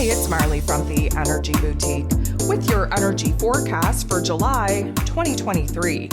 It's Marley from the Energy Boutique with your energy forecast for July 2023.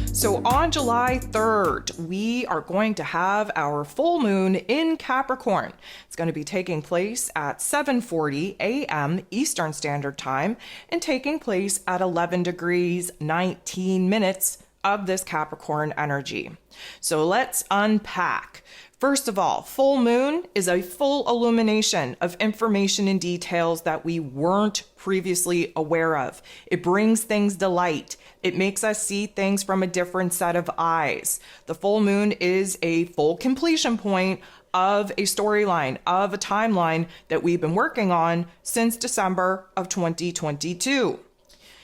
So on July 3rd, we are going to have our full moon in Capricorn. It's going to be taking place at 7:40 a.m. Eastern Standard Time and taking place at 11 degrees 19 minutes of this Capricorn energy. So let's unpack. First of all, full moon is a full illumination of information and details that we weren't previously aware of. It brings things to light. It makes us see things from a different set of eyes. The full moon is a full completion point of a storyline, of a timeline that we've been working on since December of 2022.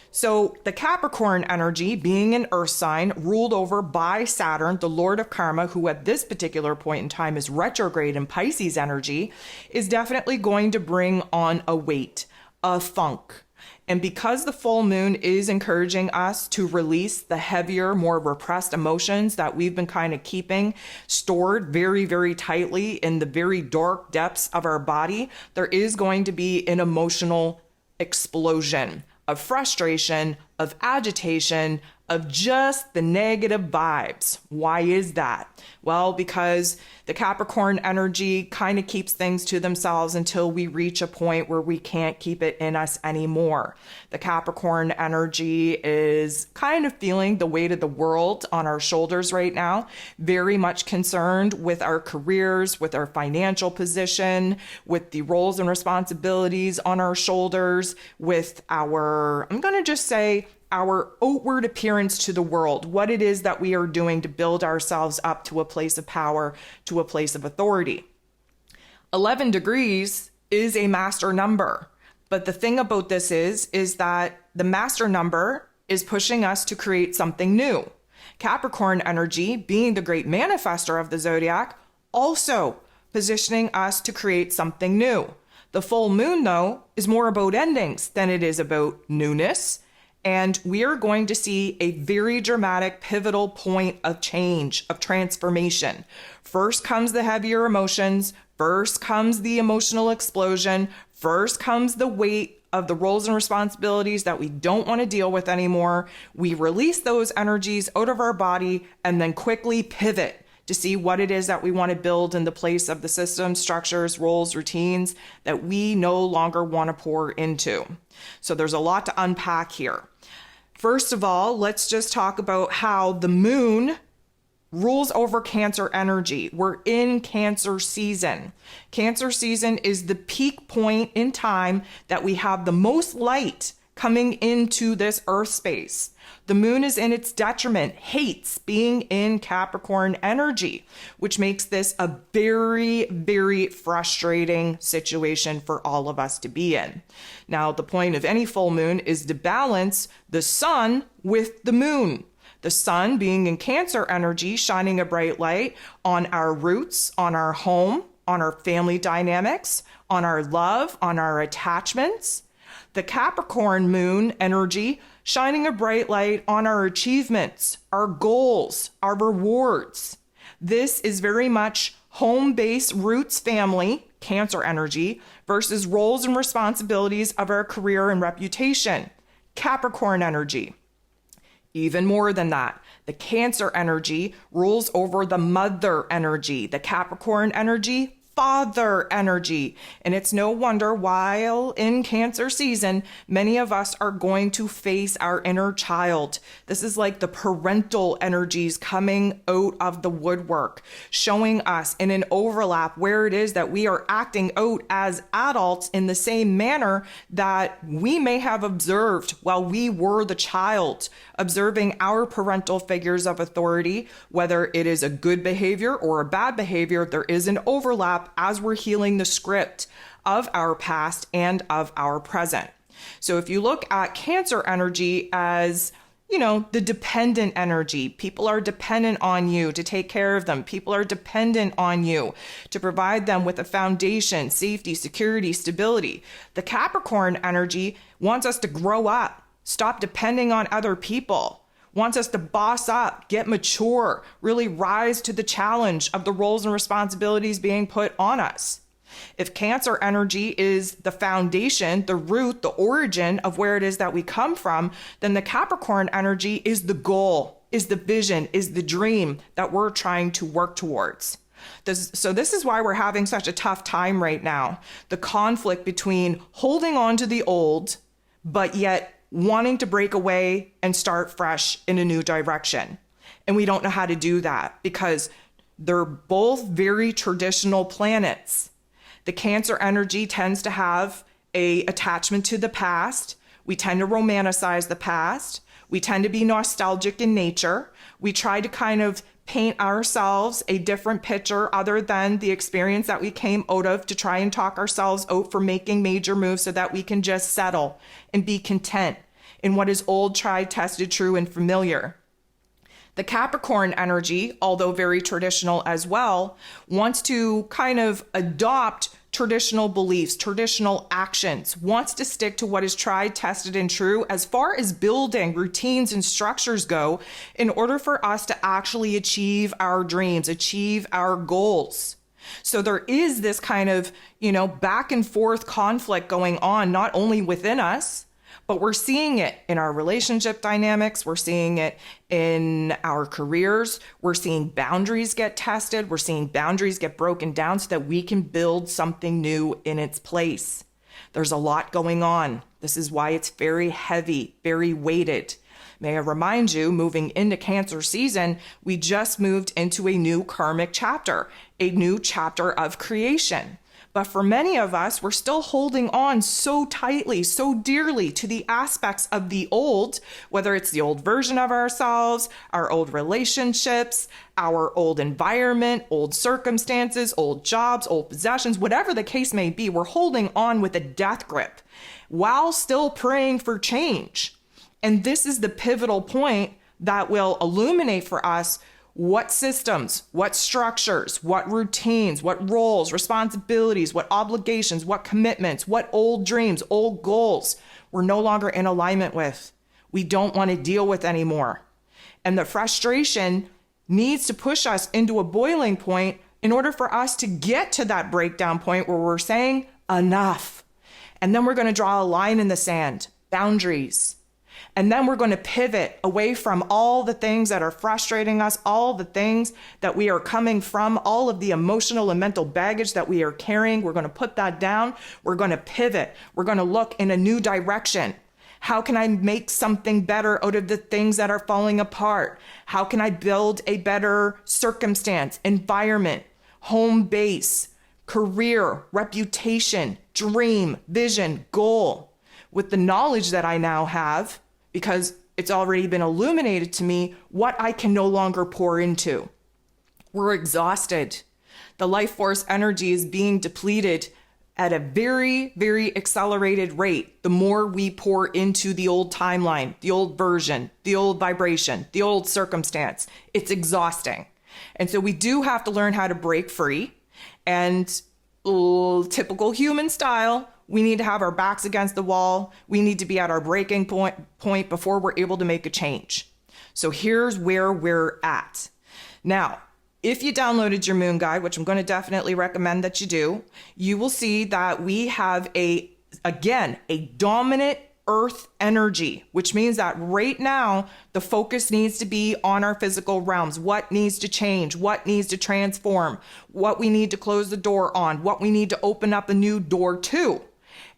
So the Capricorn energy, being an earth sign ruled over by Saturn, the Lord of Karma, who at this particular point in time is retrograde in Pisces energy, is definitely going to bring on a weight, a funk. And because the full moon is encouraging us to release the heavier, more repressed emotions that we've been kind of keeping stored very, very tightly in the very dark depths of our body, there is going to be an emotional explosion of frustration, of agitation, of just the negative vibes. Why is that? Well, because the Capricorn energy kind of keeps things to themselves until we reach a point where we can't keep it in us anymore. The Capricorn energy is kind of feeling the weight of the world on our shoulders right now, very much concerned with our careers, with our financial position, with the roles and responsibilities on our shoulders, with our, I'm going to just say, our outward appearance to the world, what it is that we are doing to build ourselves up to a place of power, to a place of authority. 11 degrees is a master number. But the thing about this is that the master number is pushing us to create something new. Capricorn energy, being the great manifester of the zodiac, also positioning us to create something new. The full moon, though, is more about endings than it is about newness. And we are going to see a very dramatic, pivotal point of change, of transformation. First comes the heavier emotions. First comes the emotional explosion. First comes the weight of the roles and responsibilities that we don't want to deal with anymore. We release those energies out of our body and then quickly pivot to see what it is that we want to build in the place of the systems, structures, roles, routines that we no longer want to pour into. So there's a lot to unpack here. First of all, let's just talk about how the moon rules over Cancer energy. We're in Cancer season. Cancer season is the peak point in time that we have the most light coming into this earth space. The moon is in its detriment, hates being in Capricorn energy, which makes this a very, very frustrating situation for all of us to be in. Now, the point of any full moon is to balance the sun with the moon. The sun being in Cancer energy, shining a bright light on our roots, on our home, on our family dynamics, on our love, on our attachments. The Capricorn moon energy shining a bright light on our achievements, our goals, our rewards. This is very much home-based roots family, Cancer energy, versus roles and responsibilities of our career and reputation, Capricorn energy. Even more than that, the Cancer energy rules over the mother energy, the Capricorn energy, father energy. And it's no wonder while in Cancer season, many of us are going to face our inner child. This is like the parental energies coming out of the woodwork, showing us in an overlap where it is that we are acting out as adults in the same manner that we may have observed while we were the child, observing our parental figures of authority, whether it is a good behavior or a bad behavior. There is an overlap as we're healing the script of our past and of our present. So if you look at Cancer energy as, the dependent energy, people are dependent on you to take care of them. People are dependent on you to provide them with a foundation, safety, security, stability. The Capricorn energy wants us to grow up, stop depending on other people, wants us to boss up, get mature, really rise to the challenge of the roles and responsibilities being put on us. If Cancer energy is the foundation, the root, the origin of where it is that we come from, then the Capricorn energy is the goal, is the vision, is the dream that we're trying to work towards. So this is why we're having such a tough time right now. The conflict between holding on to the old, but yet wanting to break away and start fresh in a new direction. And we don't know how to do that because they're both very traditional planets. The Cancer energy tends to have an attachment to the past. We tend to romanticize the past. We tend to be nostalgic in nature. We try to kind of paint ourselves a different picture other than the experience that we came out of to try and talk ourselves out for making major moves so that we can just settle and be content in what is old, tried, tested, true, and familiar. The Capricorn energy, although very traditional as well, wants to kind of adopt traditional beliefs, traditional actions, wants to stick to what is tried, tested, and true as far as building routines and structures go in order for us to actually achieve our dreams, achieve our goals. So there is this kind of, back and forth conflict going on, not only within us, but we're seeing it in our relationship dynamics. We're seeing it in our careers. We're seeing boundaries get tested. We're seeing boundaries get broken down so that we can build something new in its place. There's a lot going on. This is why it's very heavy, very weighted. May I remind you, moving into Cancer season, we just moved into a new karmic chapter, a new chapter of creation. But for many of us, we're still holding on so tightly, so dearly to the aspects of the old, whether it's the old version of ourselves, our old relationships, our old environment, old circumstances, old jobs, old possessions, whatever the case may be, we're holding on with a death grip while still praying for change. And this is the pivotal point that will illuminate for us what systems, what structures, what routines, what roles, responsibilities, what obligations, what commitments, what old dreams, old goals we're no longer in alignment with. We don't want to deal with anymore. And the frustration needs to push us into a boiling point in order for us to get to that breakdown point where we're saying enough. And then we're going to draw a line in the sand, boundaries. And then we're going to pivot away from all the things that are frustrating us, all the things that we are coming from, all of the emotional and mental baggage that we are carrying. We're going to put that down. We're going to pivot. We're going to look in a new direction. How can I make something better out of the things that are falling apart? How can I build a better circumstance, environment, home base, career, reputation, dream, vision, goal, with the knowledge that I now have, because it's already been illuminated to me what I can no longer pour into. We're exhausted. The life force energy is being depleted at a very, very accelerated rate. The more we pour into the old timeline, the old version, the old vibration, the old circumstance, it's exhausting. And so we do have to learn how to break free. And typical human style, we need to have our backs against the wall. We need to be at our breaking point before we're able to make a change. So here's where we're at. Now, if you downloaded your moon guide, which I'm going to definitely recommend that you do, you will see that we have a dominant earth energy, which means that right now the focus needs to be on our physical realms. What needs to change? What needs to transform? What we need to close the door on? What we need to open up a new door to?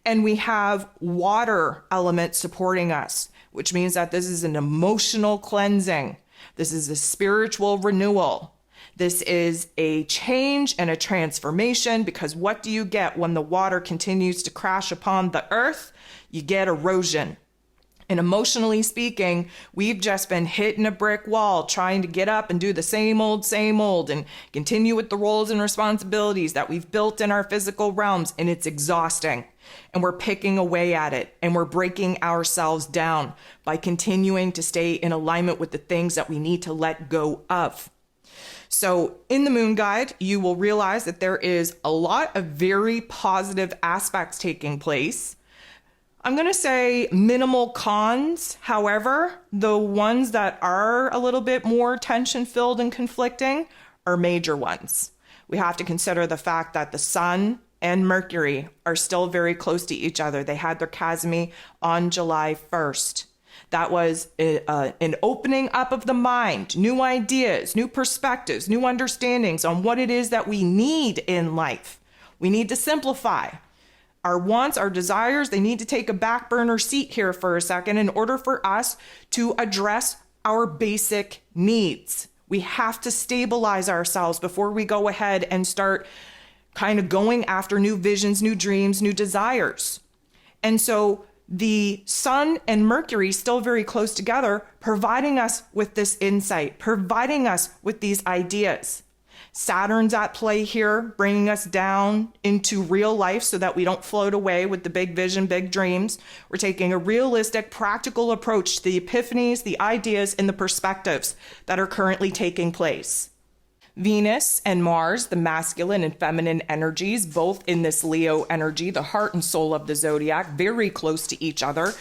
And we have water element supporting us, which means that this is an emotional cleansing. This is a spiritual renewal. This is a change and a transformation, because what do you get when the water continues to crash upon the earth? You get erosion. And emotionally speaking, we've just been hitting a brick wall, trying to get up and do the same old, and continue with the roles and responsibilities that we've built in our physical realms. And it's exhausting. And we're picking away at it, and we're breaking ourselves down by continuing to stay in alignment with the things that we need to let go of. So in the moon guide, you will realize that there is a lot of very positive aspects taking place. I'm going to say minimal cons. However, the ones that are a little bit more tension-filled and conflicting are major ones. We have to consider the fact that the sun and Mercury are still very close to each other. They had their chasmy on July 1st. That was an opening up of the mind, new ideas, new perspectives, new understandings on what it is that we need in life. We need to simplify. Our wants, our desires, they need to take a back burner seat here for a second in order for us to address our basic needs. We have to stabilize ourselves before we go ahead and start kind of going after new visions, new dreams, new desires. And so the Sun and Mercury still very close together, providing us with this insight, providing us with these ideas. Saturn's at play here, bringing us down into real life so that we don't float away with the big vision, big dreams. We're taking a realistic, practical approach to the epiphanies, the ideas, and the perspectives that are currently taking place. Venus and Mars, the masculine and feminine energies, both in this Leo energy, the heart and soul of the zodiac, very close to each other,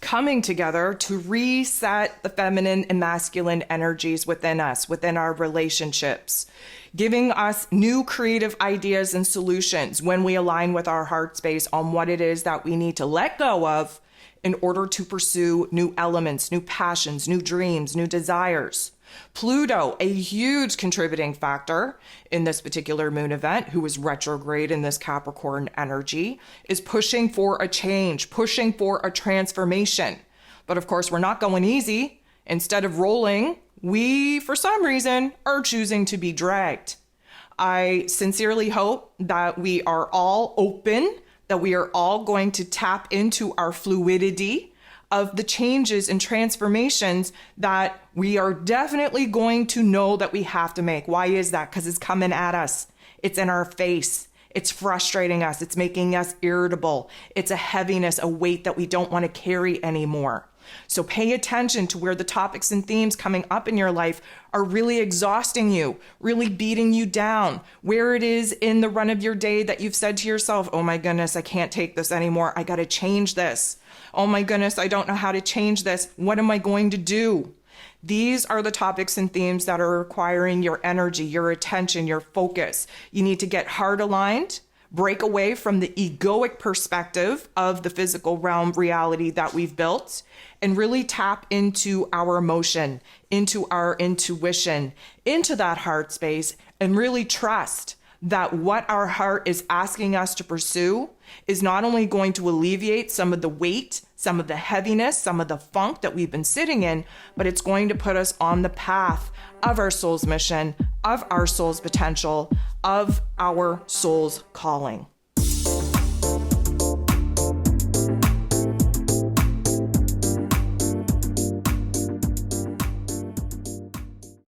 coming together to reset the feminine and masculine energies within us, within our relationships, giving us new creative ideas and solutions when we align with our heart space on what it is that we need to let go of in order to pursue new elements, new passions, new dreams, new desires. Pluto, a huge contributing factor in this particular moon event, who is retrograde in this Capricorn energy, is pushing for a change, pushing for a transformation. But of course, we're not going easy. Instead of rolling, we, for some reason, are choosing to be dragged. I sincerely hope that we are all open, that we are all going to tap into our fluidity of the changes and transformations that we are definitely going to know that we have to make. Why is that? Because it's coming at us. It's in our face. It's frustrating us. It's making us irritable. It's a heaviness, a weight that we don't want to carry anymore. So pay attention to where the topics and themes coming up in your life are really exhausting you, really beating you down, where it is in the run of your day that you've said to yourself, oh my goodness, I can't take this anymore. I got to change this. Oh my goodness, I don't know how to change this. What am I going to do? These are the topics and themes that are requiring your energy, your attention, your focus. You need to get heart aligned, break away from the egoic perspective of the physical realm reality that we've built, and really tap into our emotion, into our intuition, into that heart space, and really trust that what our heart is asking us to pursue is not only going to alleviate some of the weight, some of the heaviness, some of the funk that we've been sitting in, but it's going to put us on the path of our soul's mission, of our soul's potential, of our soul's calling.